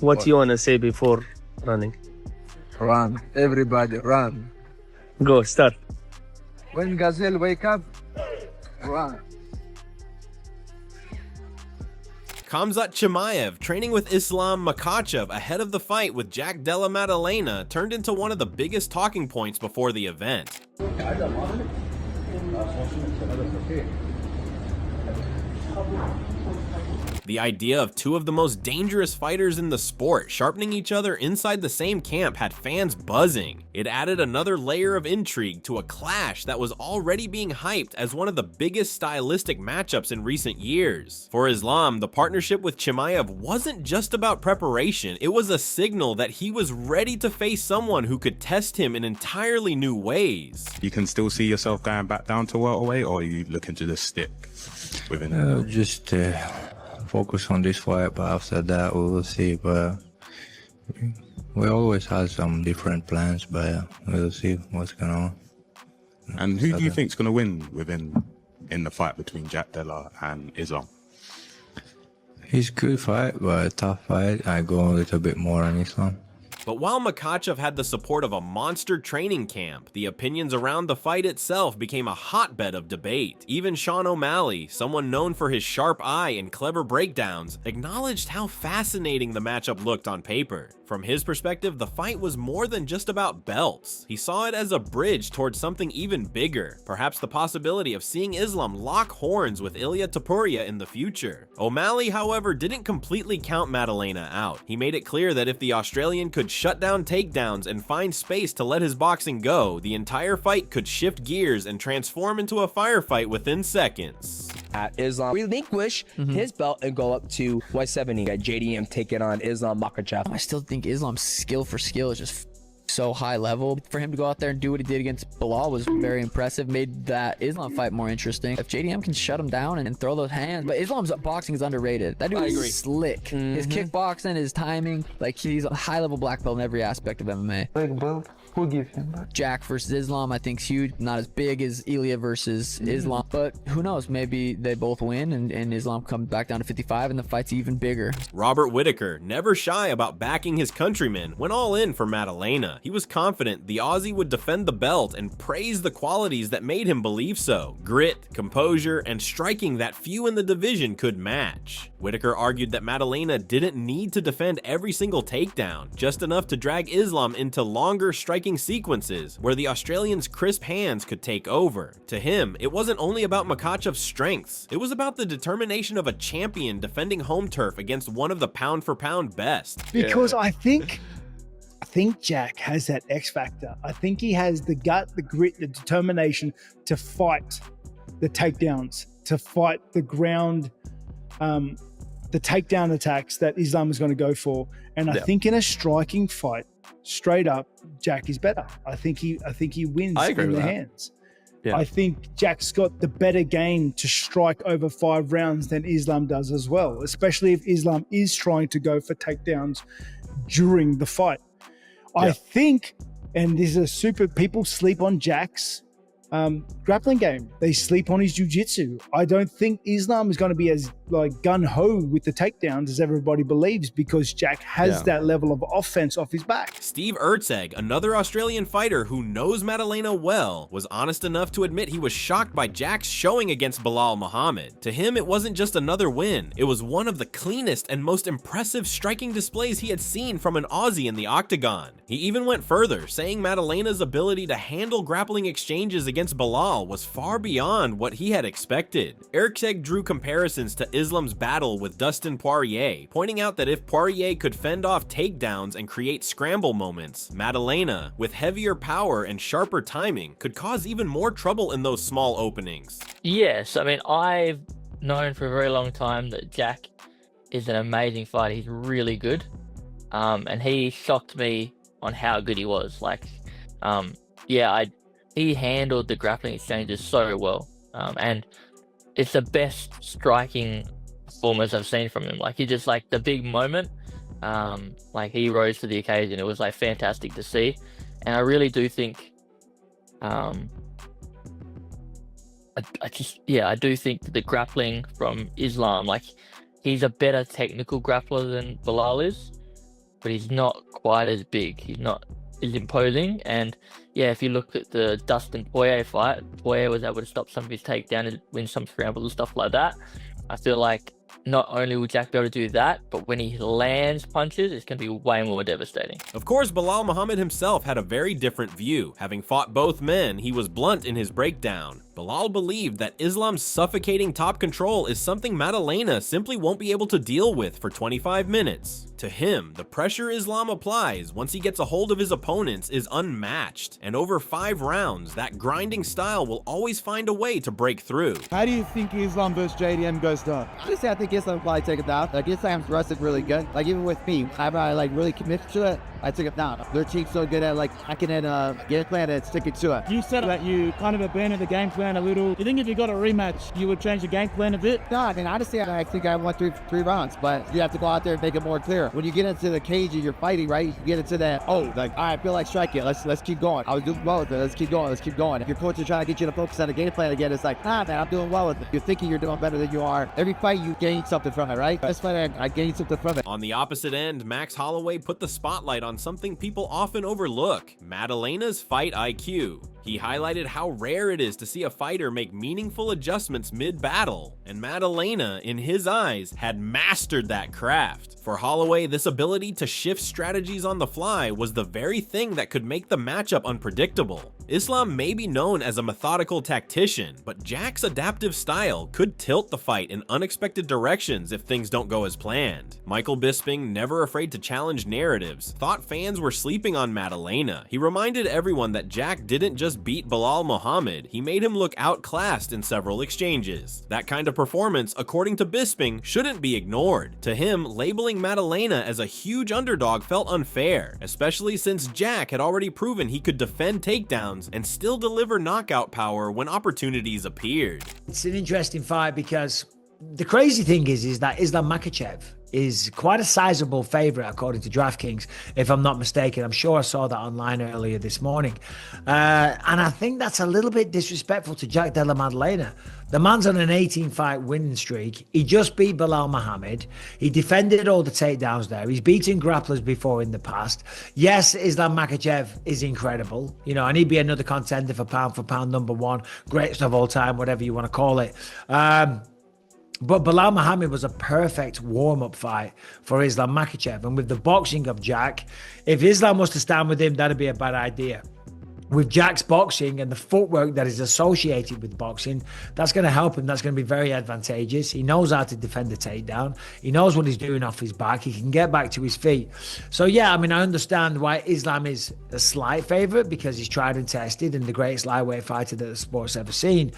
What you wanna say before running? Run. Everybody run. Go, start. When Gazelle wake up, run. Khamzat Chimaev, training with Islam Makhachev ahead of the fight with Jack Della Maddalena, turned into one of the biggest talking points before the event. The idea of two of the most dangerous fighters in the sport sharpening each other inside the same camp had fans buzzing. It added another layer of intrigue to a clash that was already being hyped as one of the biggest stylistic matchups in recent years. For Islam, the partnership with Chimaev wasn't just about preparation, it was a signal that he was ready to face someone who could test him in entirely new ways. You can still see yourself going back down to welterweight, or are you looking to just stick within it? Just focus on this fight, but after that we will see. But we always have some different plans, but we'll see what's going on. And who do you think is going to win in the fight between Jack Della and Islam? It's a good fight, but a tough fight. I go a little bit more on Islam. But while Makhachev had the support of a monster training camp, the opinions around the fight itself became a hotbed of debate. Even Sean O'Malley, someone known for his sharp eye and clever breakdowns, acknowledged how fascinating the matchup looked on paper. From his perspective, the fight was more than just about belts. He saw it as a bridge towards something even bigger, perhaps the possibility of seeing Islam lock horns with Ilia Topuria in the future. O'Malley, however, didn't completely count Maddalena out. He made it clear that if the Australian could shut down takedowns and find space to let his boxing go, the entire fight could shift gears and transform into a firefight within seconds. At Islam relinquish his belt and go up to 170. Got JDM taking on Islam Makhachev. I still think Islam's skill for skill is just so high level. For him to go out there and do what he did against Bilal was very impressive, made that Islam fight more interesting. If JDM can shut him down and throw those hands, but Islam's boxing is underrated. That dude is slick. His kickboxing, his timing, like he's a high level black belt in every aspect of MMA. Big belt. Who give him that? Jack versus Islam, I think, is huge. Not as big as Ilia versus Islam, but who knows? Maybe they both win and Islam comes back down to 55 and the fight's even bigger. Robert Whittaker, never shy about backing his countrymen, went all in for Maddalena. He was confident the Aussie would defend the belt and praised the qualities that made him believe so: grit, composure, and striking that few in the division could match. Whittaker argued that Maddalena didn't need to defend every single takedown, just enough to drag Islam into longer striking sequences where the Australian's crisp hands could take over. To him, it wasn't only about Makhachev's strengths, it was about the determination of a champion defending home turf against one of the pound-for-pound best. Because I think Jack has that X factor. I think he has the gut, the grit, the determination to fight the takedowns, to fight the ground, the takedown attacks that Islam is going to go for. And I think in a striking fight, straight up, Jack is better. I think he wins in the hands. Yeah. I think Jack's got the better game to strike over 5 rounds than Islam does as well, especially if Islam is trying to go for takedowns during the fight. Yeah. I think, and this is people sleep on Jack's grappling game. They sleep on his jiu-jitsu. I don't think Islam is going to be as gun-ho with the takedowns as everybody believes, because Jack has that level of offense off his back. Steve Ertzeg, another Australian fighter who knows Maddalena well, was honest enough to admit he was shocked by Jack's showing against Bilal Muhammad. To him, it wasn't just another win, it was one of the cleanest and most impressive striking displays he had seen from an Aussie in the octagon. He even went further, saying Maddalena's ability to handle grappling exchanges against Bilal was far beyond what he had expected. Ertzeg drew comparisons to Islam's battle with Dustin Poirier, pointing out that if Poirier could fend off takedowns and create scramble moments, Maddalena, with heavier power and sharper timing, could cause even more trouble in those small openings. Yes, I mean, I've known for a very long time that Jack is an amazing fighter. He's really good, and he shocked me on how good he was. He handled the grappling exchanges so well, and it's the best striking performance I've seen from him. He just the big moment, he rose to the occasion. It was fantastic to see, and I really do think, I do think that the grappling from Islam, he's a better technical grappler than Bilal is, but he's not quite as big. He's not as imposing. And yeah, if you look at the Dustin Poirier fight, Poirier was able to stop some of his takedown and win some scrambles and stuff like that. I feel like not only will Jack be able to do that, but when he lands punches, it's going to be way more devastating. Of course, Belal Muhammad himself had a very different view. Having fought both men, he was blunt in his breakdown. Belal believed that Islam's suffocating top control is something Maddalena simply won't be able to deal with for 25 minutes. To him, the pressure Islam applies once he gets a hold of his opponents is unmatched, and over 5 rounds, that grinding style will always find a way to break through. How do you think Islam versus JDM goes down? Honestly, I think Islam will probably take it down. Like, Islam's wrestled really good. Like, even with me, I like really commit to it. I took it down. Their team's so good at like hacking it, game plan and sticking to it. You said that you kind of abandoned the game plan a little. You think if you got a rematch, you would change the game plan a bit? No, I mean, honestly, I think I won three rounds, but you have to go out there and make it more clear. When you get into the cage and you're fighting, right, you get into that, like, all right, I feel like striking. Let's keep going. I was doing well with it. Let's keep going. If your coach is trying to get you to focus on the game plan again, it's like, nah, man, I'm doing well with it. You're thinking you're doing better than you are. Every fight, you gain something from it, right? This fight, I gained something from it. On the opposite end, Max Holloway put the spotlight on something people often overlook: Maddalena's fight IQ. He highlighted how rare it is to see a fighter make meaningful adjustments mid-battle, and Maddalena, in his eyes, had mastered that craft. For Holloway, this ability to shift strategies on the fly was the very thing that could make the matchup unpredictable. Islam may be known as a methodical tactician, but Jack's adaptive style could tilt the fight in unexpected directions if things don't go as planned. Michael Bisping, never afraid to challenge narratives, thought fans were sleeping on Maddalena. He reminded everyone that Jack didn't just beat Belal Muhammad, he made him look outclassed in several exchanges. That kind of performance, according to Bisping, shouldn't be ignored. To him, labeling Maddalena as a huge underdog felt unfair, especially since Jack had already proven he could defend takedowns and still deliver knockout power when opportunities appeared. It's an interesting fight because the crazy thing is that Islam Makhachev is quite a sizable favorite according to DraftKings, if I'm not mistaken. I'm sure I saw that online earlier this morning. And I think that's a little bit disrespectful to Jack Della Maddalena. The man's on an 18-fight winning streak. He just beat Belal Muhammad. He defended all the takedowns there. He's beaten grapplers before in the past. Yes, Islam Makhachev is incredible, and he'd be another contender for pound #1, greatest of all time, whatever you want to call it. But Belal Muhammad was a perfect warm-up fight for Islam Makhachev. And with the boxing of Jack, if Islam was to stand with him, that'd be a bad idea. With Jack's boxing and the footwork that is associated with boxing, that's going to help him. That's going to be very advantageous. He knows how to defend the takedown. He knows what he's doing off his back. He can get back to his feet. So, yeah, I mean, I understand why Islam is a slight favorite because he's tried and tested and the greatest lightweight fighter that the sport's ever seen.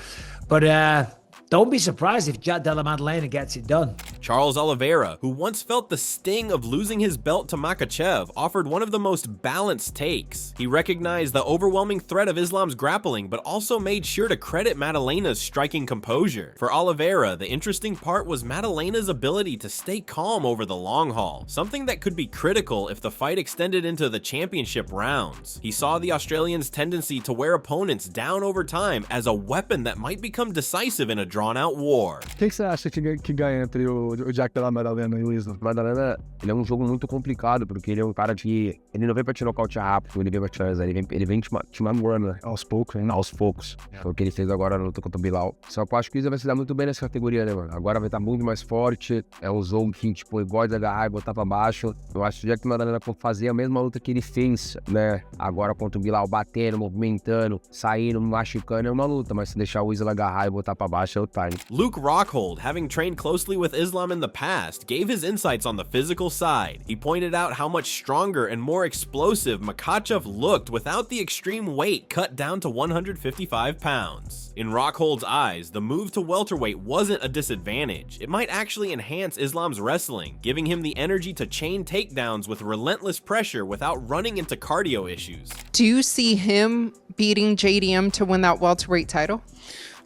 But, don't be surprised if Jack Della Maddalena gets it done. Charles Oliveira, who once felt the sting of losing his belt to Makhachev, offered one of the most balanced takes. He recognized the overwhelming threat of Islam's grappling, but also made sure to credit Maddalena's striking composure. For Oliveira, the interesting part was Maddalena's ability to stay calm over the long haul, something that could be critical if the fight extended into the championship rounds. He saw the Australian's tendency to wear opponents down over time as a weapon that might become decisive in a drawn-out war. O que você acha que ganha entre o Jack Della Maddalena e o Islam? Maddalena, ele é um jogo muito complicado, porque ele é um cara que ele não vem pra te nocautear rápido, ele vem pra te finalizar, ele vem te mamando aos poucos, hein? Aos poucos. Foi o que ele fez agora na luta contra o Belal. Só que eu acho que o Islam vai se dar muito bem nessa categoria, né, mano? Agora vai estar muito mais forte, é um jogo que, tipo, ele gosta de agarrar e botar pra baixo. Eu acho que o Jack Maddalena for fazer a mesma luta que ele fez, né, agora contra o Belal, batendo, movimentando, saindo, machucando, é uma luta, mas se deixar o Islam agarrar e botar pra baixo, é o time. Luke Rockhold, having trained closely with Islam in the past, gave his insights on the physical side. He pointed out how much stronger and more explosive Makhachev looked without the extreme weight cut down to 155 pounds. In Rockhold's eyes, the move to welterweight wasn't a disadvantage. It might actually enhance Islam's wrestling, giving him the energy to chain takedowns with relentless pressure without running into cardio issues. Do you see him beating JDM to win that welterweight title?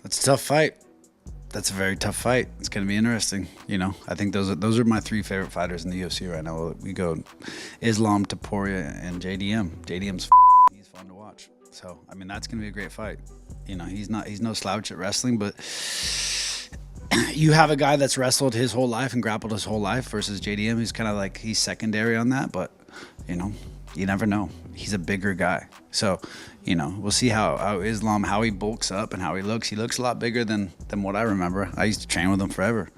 That's a tough fight. That's a very tough fight. It's going to be interesting. I think those are my 3 favorite fighters in the UFC right now. We go Islam, Topuria, and JDM. JDM's he's fun to watch. So, I mean, that's going to be a great fight. He's no slouch at wrestling, but you have a guy that's wrestled his whole life and grappled his whole life versus JDM, who's kind of like, he's secondary on that, but You know, you never know. He's a bigger guy. So, you know, we'll see how Islam, how he bulks up and how he looks. He looks a lot bigger than what I remember. I used to train with him forever.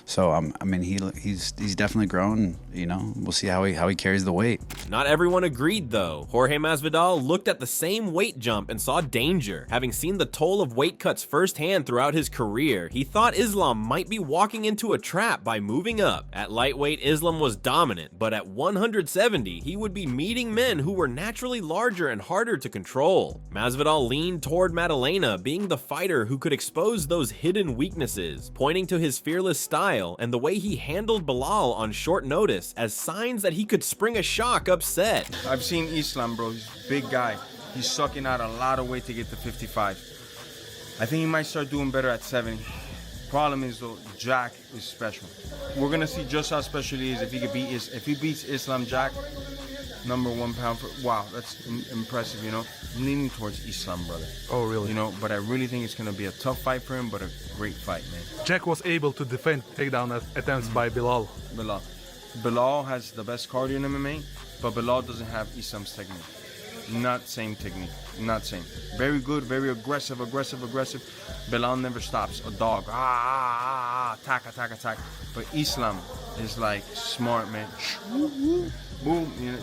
So, I mean, he's definitely grown. You know, we'll see how he carries the weight. Not everyone agreed, though. Jorge Masvidal looked at the same weight jump and saw danger. Having seen the toll of weight cuts firsthand throughout his career, he thought Islam might be walking into a trap by moving up. At lightweight, Islam was dominant, but at 170, he would be meeting men who were naturally larger and harder to control. Masvidal leaned toward Maddalena, being the fighter who could expose those hidden weaknesses, pointing to his fearless style and the way he handled Belal on short notice as signs that he could spring a shock upset. I've seen Islam, bro. He's a big guy. He's sucking out a lot of weight to get to 55. I think he might start doing better at 70. Problem is, though, Jack is special. We're gonna see just how special he is if he beats Islam Jack. #1 pound for, wow, that's impressive, you know. I'm leaning towards Islam, brother. Oh, really? You know, but I really think it's gonna be a tough fight for him, but a great fight, man. Jack was able to defend takedown attempts by Belal. Belal has the best cardio in MMA, but Belal doesn't have Islam's technique. Not same technique, not same. Very good, very aggressive. Belal never stops. A dog, attack. But Islam is like smart, man. Boom, you know.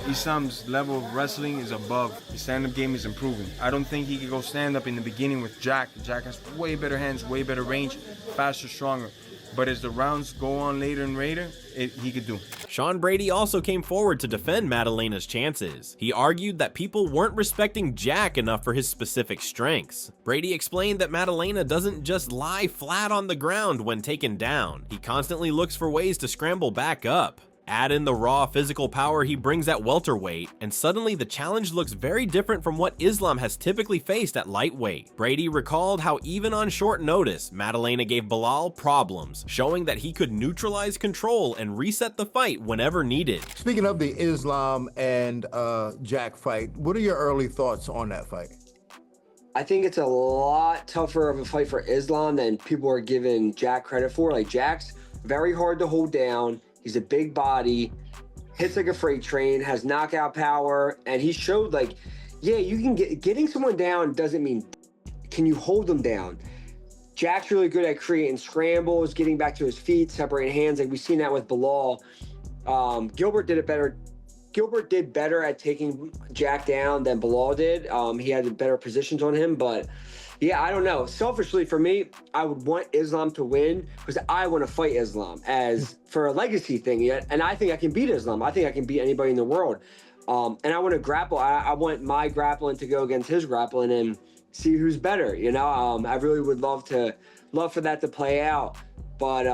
Islam's level of wrestling is above. His stand-up game is improving. I don't think he could go stand-up in the beginning with Jack. Jack has way better hands, way better range, faster, stronger. But as the rounds go on later and later, he could do. Sean Brady also came forward to defend Maddalena's chances. He argued that people weren't respecting Jack enough for his specific strengths. Brady explained that Maddalena doesn't just lie flat on the ground when taken down. He constantly looks for ways to scramble back up. Add in the raw physical power he brings at welterweight, and suddenly the challenge looks very different from what Islam has typically faced at lightweight. Brady recalled how even on short notice, Maddalena gave Belal problems, showing that he could neutralize control and reset the fight whenever needed. Speaking of the Islam and Jack fight, what are your early thoughts on that fight? I think it's a lot tougher of a fight for Islam than people are giving Jack credit for. Like, Jack's very hard to hold down. He's a big body, hits like a freight train, has knockout power, and he showed, like, yeah, you can getting someone down doesn't mean can you hold them down. Jack's really good at creating scrambles, getting back to his feet, separating hands. Like, we've seen that with Belal. Gilbert did it better. Gilbert did better at taking Jack down than Belal did. He had better positions on him, but yeah, I don't know. Selfishly, for me, I would want Islam to win because I want to fight Islam as for a legacy thing. And I think I can beat Islam. I think I can beat anybody in the world. And I want to grapple. I want my grappling to go against his grappling and see who's better. You know, I really would love for that to play out. But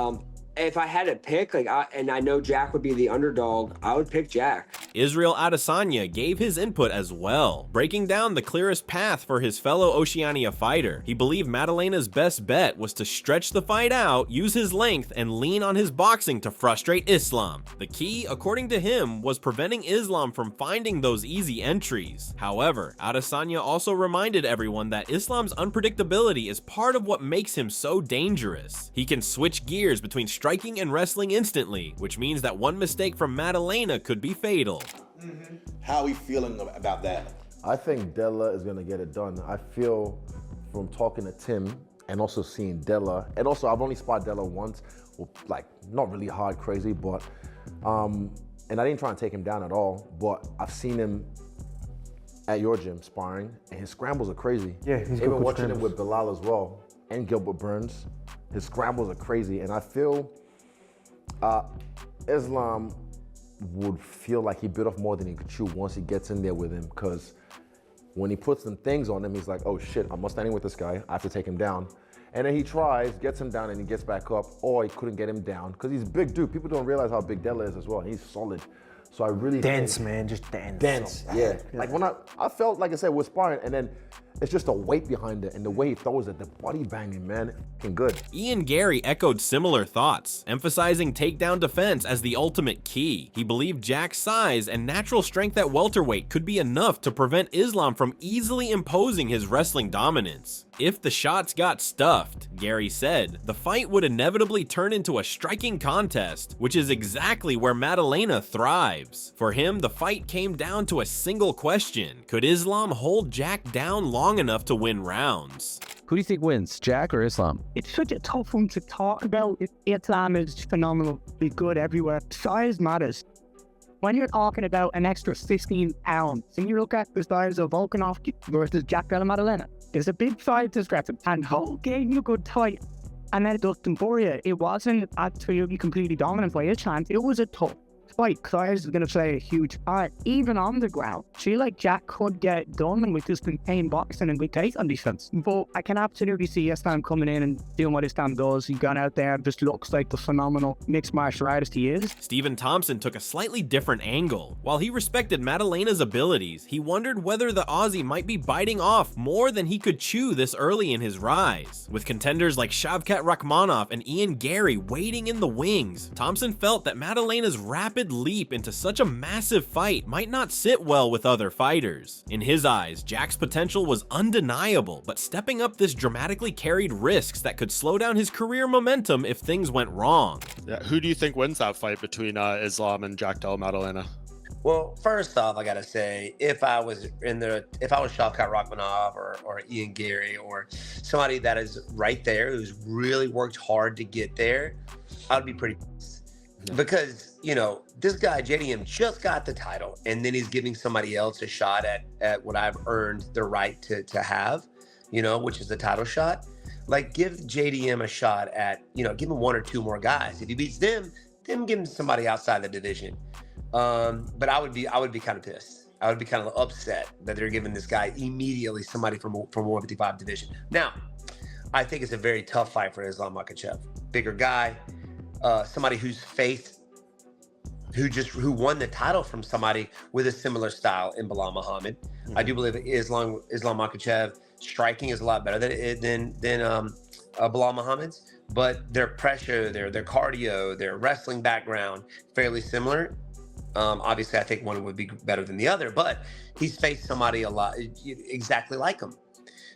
if I had to pick, and I know Jack would be the underdog, I would pick Jack. Israel Adesanya gave his input as well, breaking down the clearest path for his fellow Oceania fighter. He believed Maddalena's best bet was to stretch the fight out, use his length, and lean on his boxing to frustrate Islam. The key, according to him, was preventing Islam from finding those easy entries. However, Adesanya also reminded everyone that Islam's unpredictability is part of what makes him so dangerous. He can switch gears between striking and wrestling instantly, which means that one mistake from Maddalena could be fatal. How are we feeling about that? I think Della is going to get it done. I feel from talking to Tim and also seeing Della, and also I've only sparred Della once, like not really hard crazy, but and I didn't try and take him down at all, but I've seen him at your gym sparring, and his scrambles are crazy. Yeah, he's even good watching scrambles. him with Belal as well, and Gilbert Burns. His scrambles are crazy, and I feel Islam would feel like he bit off more than he could chew once he gets in there with him, because when he puts some things on him, he's like, oh shit, I'm not standing with this guy, I have to take him down. And then he tries, gets him down, and he gets back up, or he couldn't get him down, because he's a big dude. People don't realize how big Della is as well. He's solid. So I really Dense, think, man, just dense. Dense, yeah. Like when I felt, like I said, we're sparring, and then it's just the weight behind it, and the way he throws it, the body banging, man, fucking good. Ian Gary echoed similar thoughts, emphasizing takedown defense as the ultimate key. He believed Jack's size and natural strength at welterweight could be enough to prevent Islam from easily imposing his wrestling dominance. If the shots got stuffed, Gary said, the fight would inevitably turn into a striking contest, which is exactly where Maddalena thrives. lives. For him, the fight came down to a single question. Could Islam hold Jack down long enough to win rounds? Who do you think wins, Jack or Islam? It's such a tough one to talk about. Islam is phenomenally good everywhere. Size matters. When you're talking about an extra 15 pounds, and you look at the size of Volkanovski versus Jack Della Maddalena, there's a big size discrepancy, and whole game you could tight. And then Dustin Poirier, it wasn't absolutely completely dominant by his chance. It was a tough fight. Size is going to play a huge part, even on the ground. I feel like Jack could get done with just contained boxing and good take on defense. But I can absolutely see Islam coming in and doing what Islam does. He's gone out there and just looks like the phenomenal mixed martial artist he is. Stephen Thompson took a slightly different angle. While he respected Maddalena's abilities, he wondered whether the Aussie might be biting off more than he could chew this early in his rise. With contenders like Shavkat Rakhmonov and Ian Gary waiting in the wings, Thompson felt that Maddalena's rapid leap into such a massive fight might not sit well with other fighters. In his eyes, Jack's potential was undeniable, but stepping up this dramatically carried risks that could slow down his career momentum if things went wrong. Yeah, who do you think wins that fight between Islam and Jack Della Maddalena? Well, first off, I gotta say, if I was Shavkat Rakhmonov or Ian Gary or somebody that is right there who's really worked hard to get there, I'd be pretty pissed. Because, you know, this guy, JDM, just got the title, and then he's giving somebody else a shot at what I've earned the right to have, you know, which is the title shot. Like, give JDM a shot at, you know, give him one or two more guys. If he beats them, then give him somebody outside the division. But I would be kind of pissed. I would be kind of upset that they're giving this guy immediately somebody from 155 division. Now, I think it's a very tough fight for Islam Makhachev. Bigger guy. Somebody who won the title from somebody with a similar style in Bilal Muhammad. Mm-hmm. I do believe Islam Makhachev striking is a lot better than Bilal Muhammad's, but their pressure, their cardio, their wrestling background, fairly similar. Obviously, I think one would be better than the other, but he's faced somebody a lot exactly like him.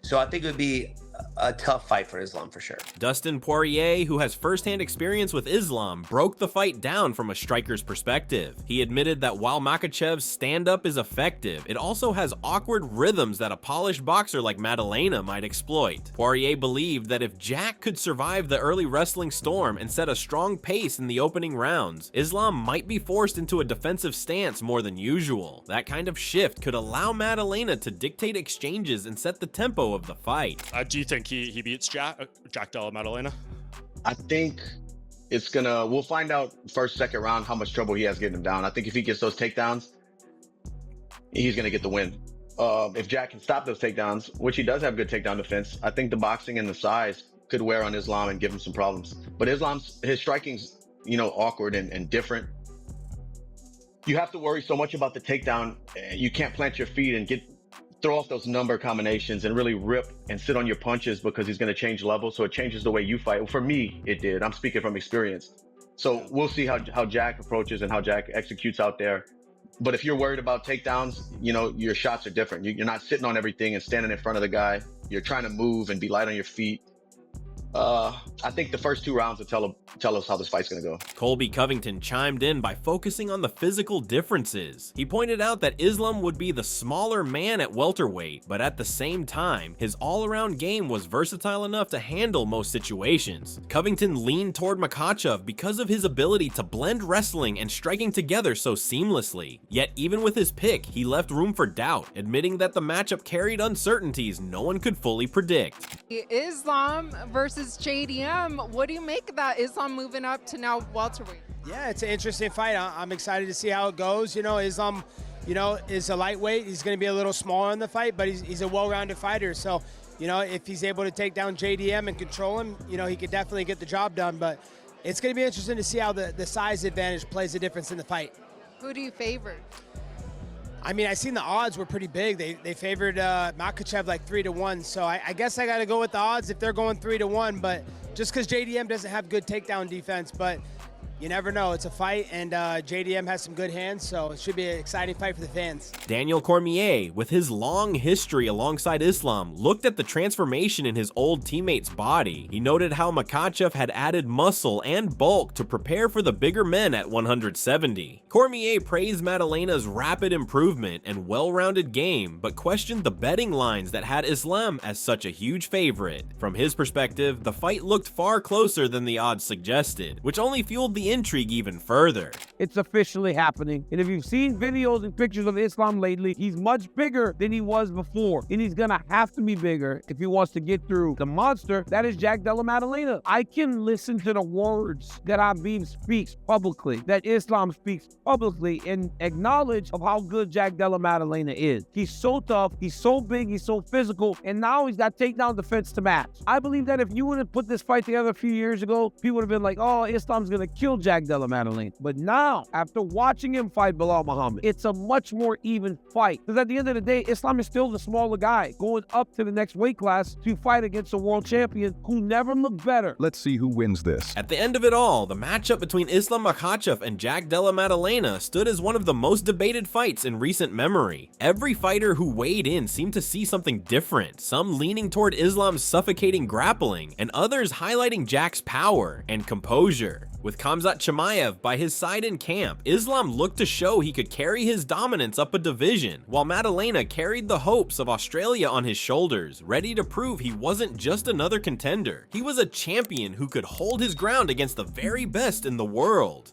So I think it would be a tough fight for Islam for sure. Dustin Poirier, who has firsthand experience with Islam, broke the fight down from a striker's perspective. He admitted that while Makhachev's stand-up is effective, it also has awkward rhythms that a polished boxer like Maddalena might exploit. Poirier believed that if Jack could survive the early wrestling storm and set a strong pace in the opening rounds, Islam might be forced into a defensive stance more than usual. That kind of shift could allow Maddalena to dictate exchanges and set the tempo of the fight. Do you think he beats Jack Della Maddalena? I think we'll find out first, second round how much trouble he has getting him down. I think if he gets those takedowns, he's gonna get the win. If Jack can stop those takedowns, which he does have good takedown defense, I think the boxing and the size could wear on Islam and give him some problems. But his striking's, you know, awkward and different. You have to worry so much about the takedown. You can't plant your feet and throw off those number combinations and really rip and sit on your punches, because he's going to change levels. So it changes the way you fight. Well, for me, it did. I'm speaking from experience. So we'll see how Jack approaches and how Jack executes out there. But if you're worried about takedowns, you know, your shots are different. You're not sitting on everything and standing in front of the guy. You're trying to move and be light on your feet. I think the first 2 rounds will tell us how this fight's gonna go. Colby Covington chimed in by focusing on the physical differences. He pointed out that Islam would be the smaller man at welterweight, but at the same time, his all-around game was versatile enough to handle most situations. Covington leaned toward Makhachev because of his ability to blend wrestling and striking together so seamlessly. Yet even with his pick, he left room for doubt, admitting that the matchup carried uncertainties no one could fully predict. Islam versus JDM. What do you make of that? Islam moving up to now welterweight. Yeah, it's an interesting fight. I'm excited to see how it goes. You know, Islam, you know, is a lightweight. He's going to be a little smaller in the fight, but he's a well-rounded fighter. So, you know, if he's able to take down JDM and control him, you know, he could definitely get the job done. But it's going to be interesting to see how the size advantage plays a difference in the fight. Who do you favor? I mean, I seen the odds were pretty big. They favored Makhachev like 3-1. So I guess I got to go with the odds if they're going 3-1. But just because JDM doesn't have good takedown defense, but you never know. It's a fight, and JDM has some good hands, so it should be an exciting fight for the fans. Daniel Cormier, with his long history alongside Islam, looked at the transformation in his old teammate's body. He noted how Makhachev had added muscle and bulk to prepare for the bigger men at 170. Cormier praised Maddalena's rapid improvement and well-rounded game, but questioned the betting lines that had Islam as such a huge favorite. From his perspective, the fight looked far closer than the odds suggested, which only fueled the intrigue even further. It's officially happening. And if you've seen videos and pictures of Islam lately, he's much bigger than he was before. And he's gonna have to be bigger if he wants to get through the monster that is Jack Della Maddalena. I can listen to the words that Habib speaks publicly, that Islam speaks publicly, and acknowledge of how good Jack Della Maddalena is. He's so tough, he's so big, he's so physical, and now he's got takedown defense to match. I believe that if you would have put this fight together a few years ago, people would have been like, oh, Islam's gonna kill Jack Della Maddalena. But now, after watching him fight Bilal Muhammad, it's a much more even fight. Because at the end of the day, Islam is still the smaller guy going up to the next weight class to fight against a world champion who never looked better. Let's see who wins this. At the end of it all, the matchup between Islam Makhachev and Jack Della Maddalena stood as one of the most debated fights in recent memory. Every fighter who weighed in seemed to see something different, some leaning toward Islam's suffocating grappling, and others highlighting Jack's power and composure. With Khamzat Chimaev by his side in camp, Islam looked to show he could carry his dominance up a division, while Maddalena carried the hopes of Australia on his shoulders, ready to prove he wasn't just another contender. He was a champion who could hold his ground against the very best in the world.